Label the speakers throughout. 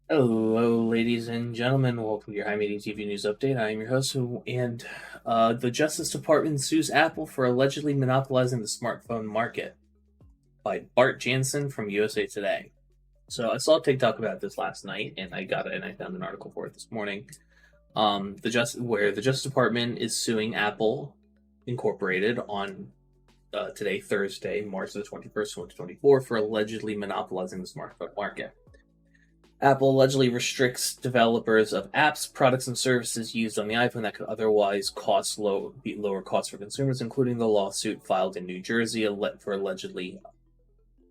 Speaker 1: Hello, ladies and gentlemen. Welcome to your HIMediaTV news update. I am your host, and the Justice Department sues Apple for allegedly monopolizing the smartphone market by Bart Jansen from USA Today. So I saw a TikTok about this last night, and I found an article for it this morning. The Justice Department is suing Apple Incorporated on today, Thursday, March the 21st, 2024, for allegedly monopolizing the smartphone market. Apple allegedly restricts developers of apps, products, and services used on the iPhone that could otherwise be lower costs for consumers, including the lawsuit filed in New Jersey for allegedly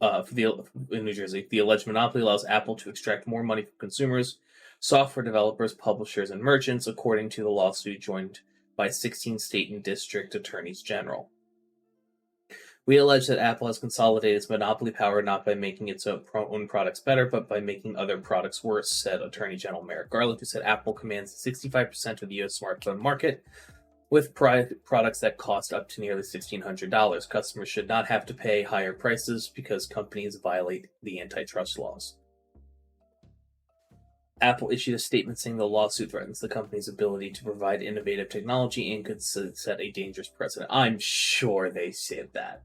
Speaker 1: in New Jersey. The alleged monopoly allows Apple to extract more money from consumers, software developers, publishers, and merchants, according to the lawsuit joined by 16 state and district attorneys general. We allege that Apple has consolidated its monopoly power not by making its own products better, but by making other products worse, said Attorney General Merrick Garland, who said Apple commands 65% of the U.S. smartphone market, with products that cost up to nearly $1,600. Customers should not have to pay higher prices because companies violate the antitrust laws. Apple issued a statement saying the lawsuit threatens the company's ability to provide innovative technology and could set a dangerous precedent. I'm sure they said that.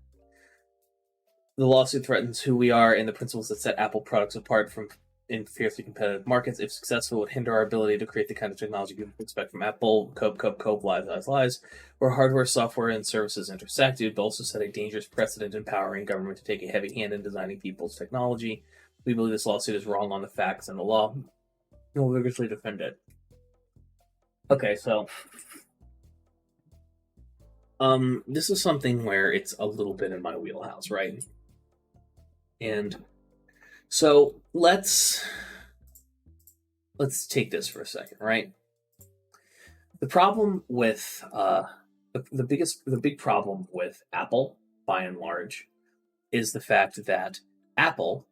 Speaker 1: The lawsuit threatens who we are and the principles that set Apple products apart from in fiercely competitive markets. If successful, it would hinder our ability to create the kind of technology people expect from Apple. Cope, lies. Where hardware, software, and services intersect, it would also set a dangerous precedent empowering government to take a heavy hand in designing people's technology. We believe this lawsuit is wrong on the facts and the law, and will vigorously defend it. Okay, so this is something where it's a little bit in my wheelhouse, right? And so let's take this for a second, right? The problem with the big problem with Apple, by and large, is the fact that Apple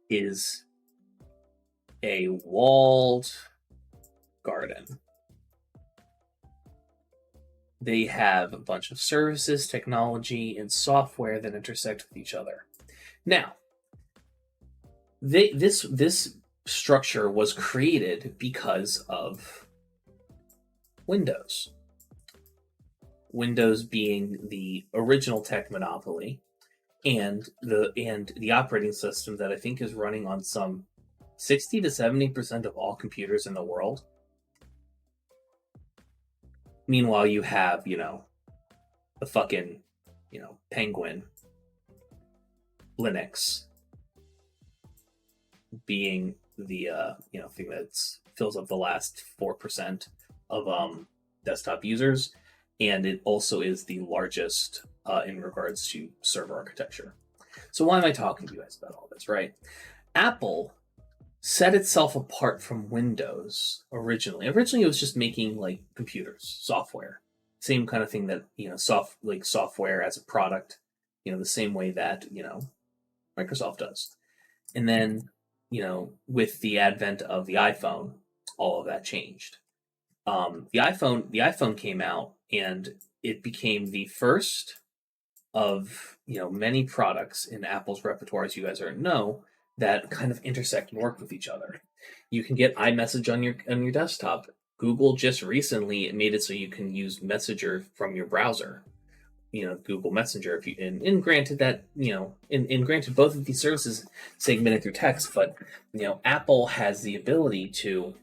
Speaker 1: is a walled garden. They have a bunch of services, technology, and software that intersect with each other. Now, this structure was created because of Windows. Windows being the original tech monopoly, and the operating system that I think is running on some 60 to 70% of all computers in the world. Meanwhile, you have, the fucking, Penguin, Linux being the, thing that fills up the last 4% of desktop users. And it also is the largest in regards to server architecture. So why am I talking to you guys about all this, right? Apple set itself apart from Windows originally. Originally, it was just making computers, software, same kind of thing that software as a product, the same way that Microsoft does. And then with the advent of the iPhone, all of that changed. The iPhone came out, and it became the first of many products in Apple's repertoire, as you guys already know, that kind of intersect and work with each other. You can get iMessage on your desktop. Google just recently made it so you can use Messenger from your browser. Google Messenger. If you and granted that and granted both of these services segmented through text, but Apple has the ability to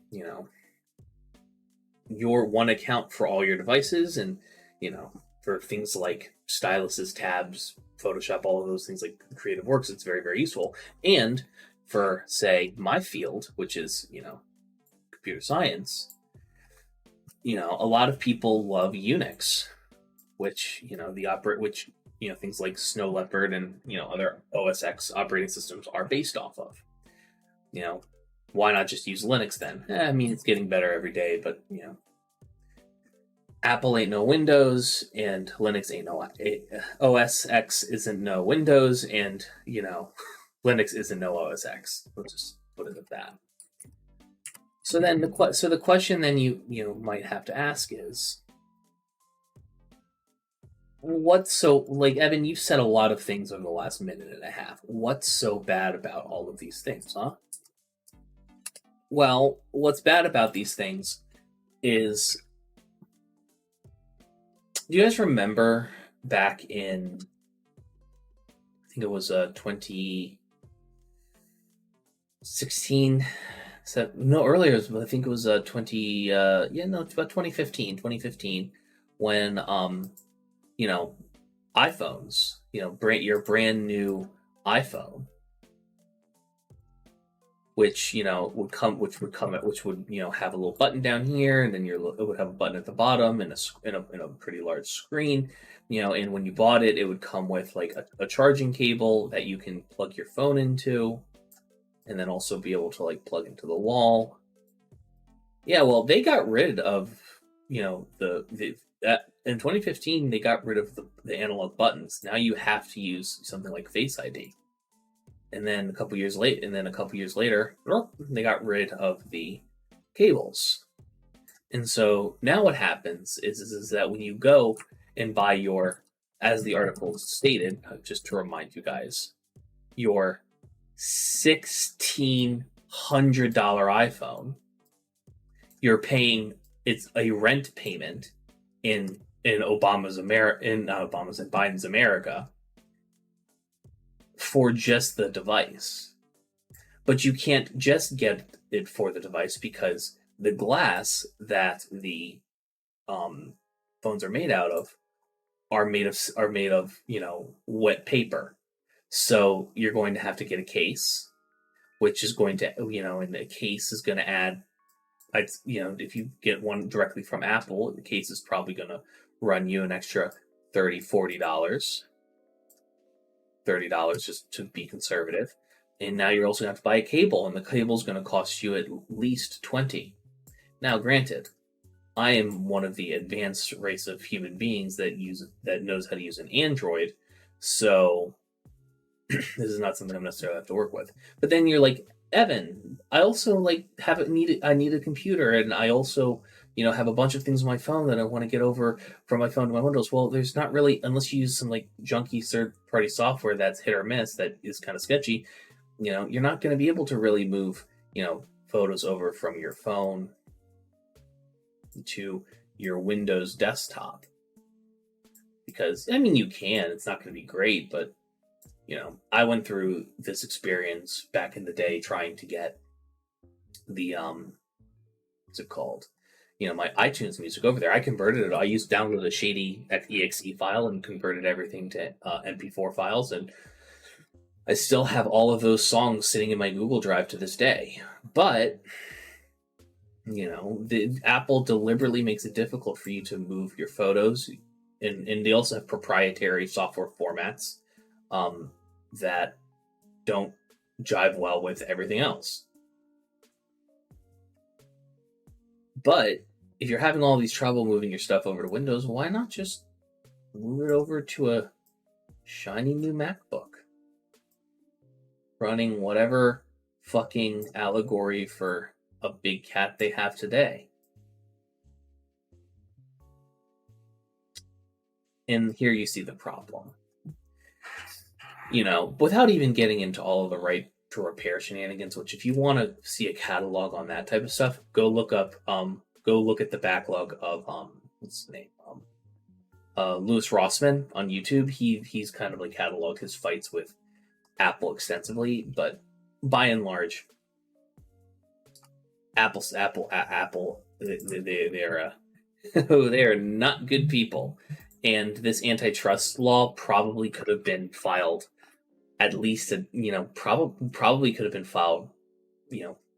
Speaker 1: your one account for all your devices, and for things like styluses, tabs, Photoshop, all of those things like Creative Works, it's very, very useful. And for, say, my field, which is, computer science, a lot of people love Unix, which, things like Snow Leopard and, other OS X operating systems are based off of. Why not just use Linux then? I mean, it's getting better every day, but, Apple ain't no Windows, and Linux ain't no OS X isn't no Windows, and Linux isn't no OS X. We'll just put it at that. So then the question then you might have to ask is, What's so, like, Evan, you've said a lot of things over the last minute and a half. What's so bad about all of these things, huh? Well, what's bad about these things is, do you guys remember back in, I think it was 2016? So, no, earlier, I think it was it's about 2015, when iPhones, your brand new iPhone, which which would have a little button down here, and then it would have a button at the bottom, and a pretty large screen, and when you bought it, it would come with like a charging cable that you can plug your phone into, and then also be able to like plug into the wall. Yeah, well, they got rid of in 2015 they got rid of the analog buttons. Now you have to use something like Face ID. And then a couple years later, they got rid of the cables. And so now what happens is that when you go and buy your, as the article stated, just to remind you guys, your $1,600 iPhone, you're paying, it's a rent payment in Biden's America for just the device. But you can't just get it for the device, because the glass that the phones are made out of are made of wet paper. So you're going to have to get a case, which is going to and the case is going to add, if you get one directly from Apple, the case is probably going to run you an extra $30-$40 just to be conservative. And now you're also going to have to buy a cable, and the cable is going to cost you at least $20. Now, granted, I am one of the advanced race of human beings that knows how to use an Android, so this is not something I'm necessarily have to work with. But then you're like, Evan, I also I need a computer, and I also have a bunch of things on my phone that I want to get over from my phone to my Windows. Well, there's not really, unless you use some like junky third-party software that's hit or miss, that is kind of sketchy. You're not going to be able to really move photos over from your phone to your Windows desktop, because you can. It's not going to be great, but I went through this experience back in the day trying to get the what's it called? My iTunes music over there. I converted it. I downloaded a shady exe file and converted everything to MP4 files, and I still have all of those songs sitting in my Google Drive to this day. But Apple deliberately makes it difficult for you to move your photos, and they also have proprietary software formats that don't jive well with everything else. But if you're having all these trouble moving your stuff over to Windows, why not just move it over to a shiny new MacBook running whatever fucking allegory for a big cat they have today? And here you see the problem. Without even getting into all of the right to repair shenanigans, which if you want to see a catalog on that type of stuff, go look at the backlog of what's his name? Louis Rossmann on YouTube. He's kind of like cataloged his fights with Apple extensively, but by and large, Apple, they're they are not good people, and this antitrust law probably could have been filed at least probably could have been filed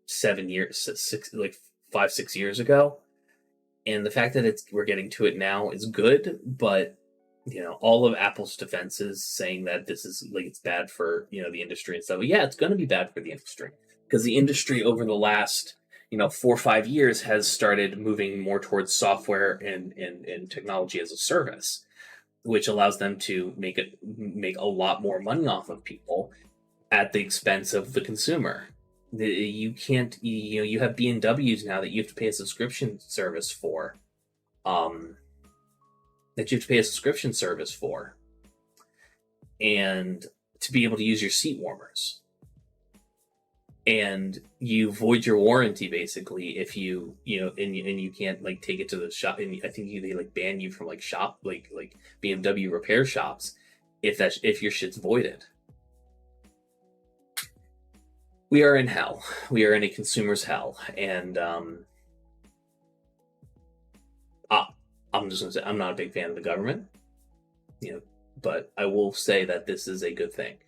Speaker 1: 7 years, 5-6 years ago. And the fact that we're getting to it now is good, but all of Apple's defenses saying that this is it's bad for the industry and stuff. But yeah, it's going to be bad for the industry, because the industry over the last 4 or 5 years has started moving more towards software and technology as a service, which allows them to make a lot more money off of people at the expense of the consumer. You can't, you have B&Ws now that you have to pay a subscription service for, that you have to pay a subscription service for, and to be able to use your seat warmers. And you void your warranty basically if you and you can't like take it to the shop. And I think they like ban you from like shop like BMW repair shops if your shit's voided. We are in hell. We are in a consumer's hell, and I'm just gonna say I'm not a big fan of the government, but I will say that this is a good thing,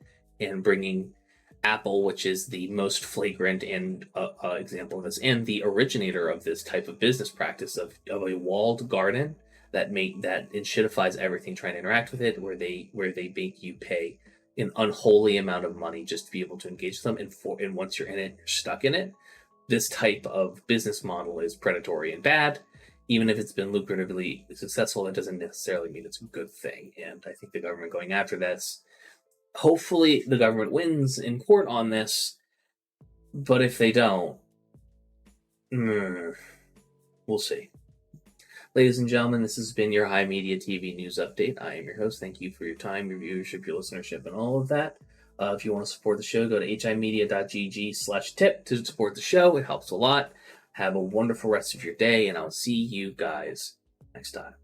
Speaker 1: and bringing Apple, which is the most flagrant and example of this, and the originator of this type of business practice of a walled garden that shitifies everything trying to interact with it, where they make you pay an unholy amount of money just to be able to engage them, and once you're in it, you're stuck in it. This type of business model is predatory and bad. Even if it's been lucratively successful, that doesn't necessarily mean it's a good thing. And I think the government going after this, hopefully the government wins in court on this, but if they don't, we'll see. Ladies and gentlemen, this has been your HIMediaTV news update. I am your host. Thank you for your time, your viewership, your listenership, and all of that. If you want to support the show, go to himedia.gg/tip to support the show. It helps a lot. Have a wonderful rest of your day, and I'll see you guys next time.